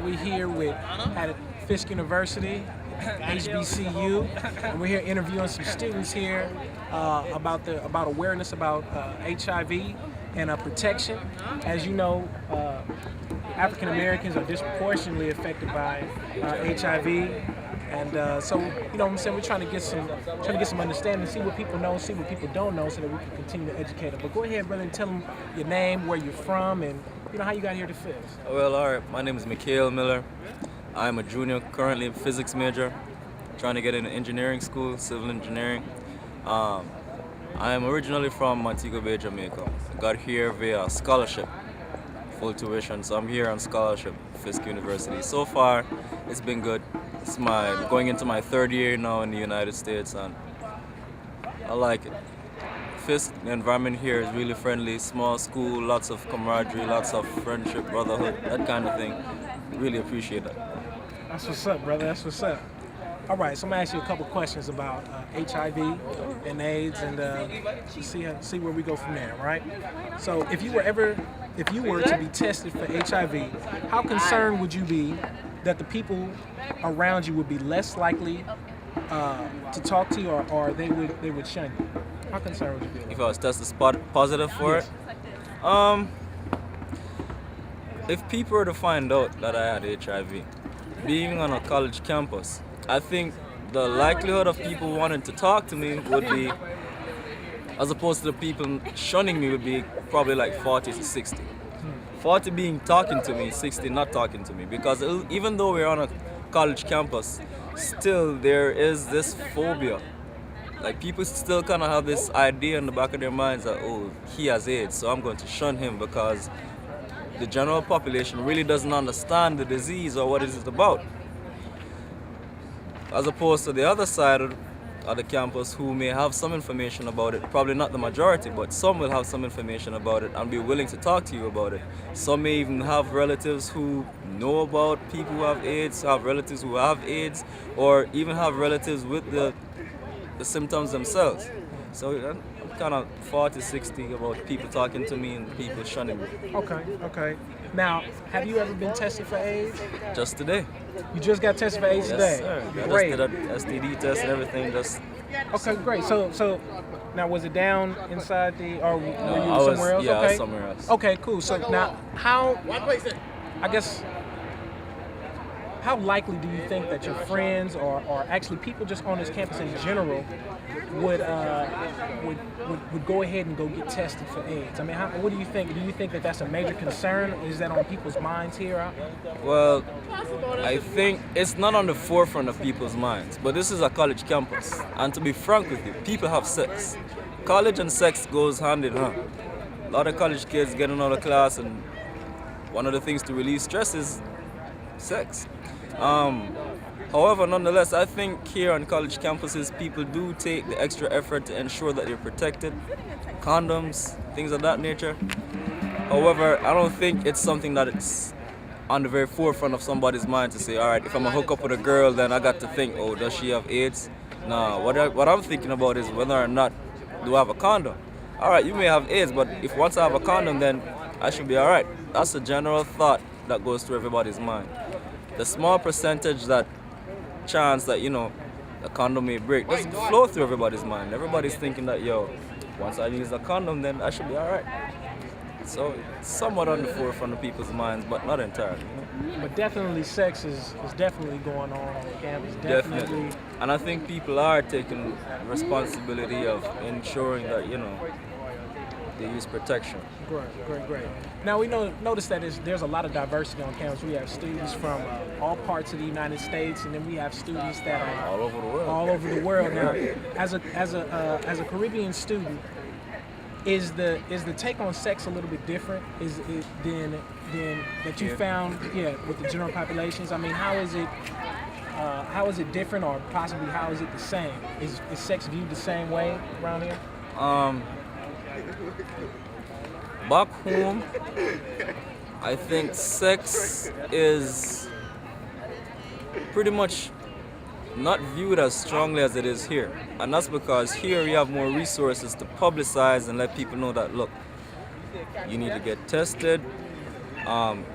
We're here at Fisk University, HBCU, and we're here interviewing some students here about awareness about HIV and protection. As you know, African Americans are disproportionately affected by HIV, and so you know what I'm saying, we're trying to get some understanding, see what people know, see what people don't know, so that we can continue to educate them. But go ahead, brother, and tell them your name, where you're from, and you know how you got here to Fisk. Well, all right. My name is Mikhail Miller. I'm a junior, currently a physics major, trying to get into engineering school, civil engineering. I am originally from Montego Bay, Jamaica. Got here via scholarship, full tuition, so I'm here on scholarship at Fisk University. So far, it's been good. It's going into my third year now in the United States, and I like it. Fisk, the environment here is really friendly, small school, lots of camaraderie, lots of friendship, brotherhood, that kind of thing. Really appreciate that. That's what's up, brother. That's what's up. All right, so I'm gonna ask you a couple questions about HIV and AIDS, and see where we go from there. Right. So, if you were to be tested for HIV, how concerned would you be that the people around you would be less likely to talk to you, or they would shun you? How concerned would you be? If I was tested positive for it, if people were to find out that I had HIV, being on a college campus, I think the likelihood of people wanting to talk to me would be, as opposed to the people shunning me, would be probably like 40 to 60. 40 being talking to me, 60 not talking to me. Because even though we're on a college campus, still there is this phobia. Like, people still kind of have this idea in the back of their minds that, oh, he has AIDS, so I'm going to shun him, because the general population really doesn't understand the disease or what it is about. As opposed to the other side of the campus, who may have some information about it, probably not the majority, but some will have some information about it and be willing to talk to you about it. Some may even have relatives who know about people who have AIDS, have relatives who have AIDS, or even have relatives with the symptoms themselves. So I'm kind of 40, 60 about people talking to me and people shunning me. Okay. Now, have you ever been tested for AIDS? Just today. You just got tested for AIDS today? Yes, sir. I Great. just did an STD test and everything. Okay, great. So now, was it down inside or were you I somewhere else? Yeah, Okay. I was somewhere else. Okay, cool. So now, how likely do you think that your friends or actually people just on this campus in general would go ahead and go get tested for AIDS? I mean, what do you think? Do you think that that's a major concern? Is that on people's minds here? Well, I think it's not on the forefront of people's minds, but this is a college campus. And to be frank with you, people have sex. College and sex goes hand in hand. A lot of college kids getting out of class, and one of the things to release stress is sex. However, nonetheless, I think here on college campuses, people do take the extra effort to ensure that they're protected. Condoms, things of that nature. However, I don't think it's something that it's on the very forefront of somebody's mind to say, all right, if I'm gonna hook up with a girl, then I got to think, oh, does she have AIDS? No, what I'm thinking about is whether or not do I have a condom. All right, you may have AIDS, but if once I have a condom, then I should be all right. That's a general thought that goes through everybody's mind. The small percentage that chance that, a condom may break doesn't flow through everybody's mind. Everybody's thinking that, once I use a condom, then I should be all right. So it's somewhat on the forefront of people's minds, but not entirely. But definitely sex is definitely going on campus. Definitely. And I think people are taking responsibility of ensuring that, they use protection. Great. Now we notice that there's a lot of diversity on campus. We have students from all parts of the United States, and then we have students that are all over the world. Now, as a Caribbean student, is the take on sex a little bit different? Is it than that you found with the general populations? I mean, how is it different, or possibly how is it the same? Is sex viewed the same way around here? Back home, I think sex is pretty much not viewed as strongly as it is here. And that's because here you have more resources to publicize and let people know that, look, you need to get tested,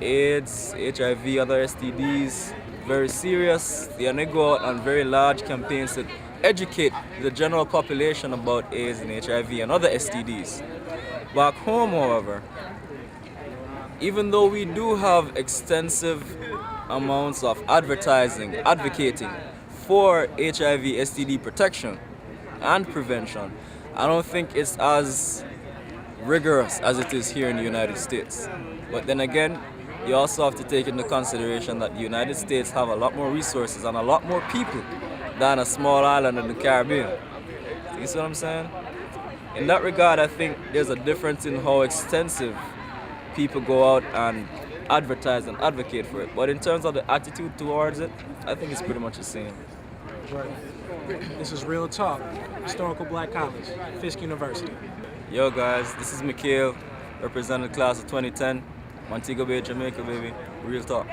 AIDS, HIV, other STDs, very serious. They go out on very large campaigns to educate the general population about AIDS and HIV and other STDs. Back home, however, even though we do have extensive amounts of advertising advocating for HIV STD protection and prevention, I don't think it's as rigorous as it is here in the United States. But then again, you also have to take into consideration that the United States have a lot more resources and a lot more people than a small island in the Caribbean. You see what I'm saying? In that regard, I think there's a difference in how extensive people go out and advertise and advocate for it. But in terms of the attitude towards it, I think it's pretty much the same. Right. This is Real Talk, Historical Black College, Fisk University. Yo guys, this is Mikhail, representing the class of 2010, Montego Bay, Jamaica, baby. Real Talk.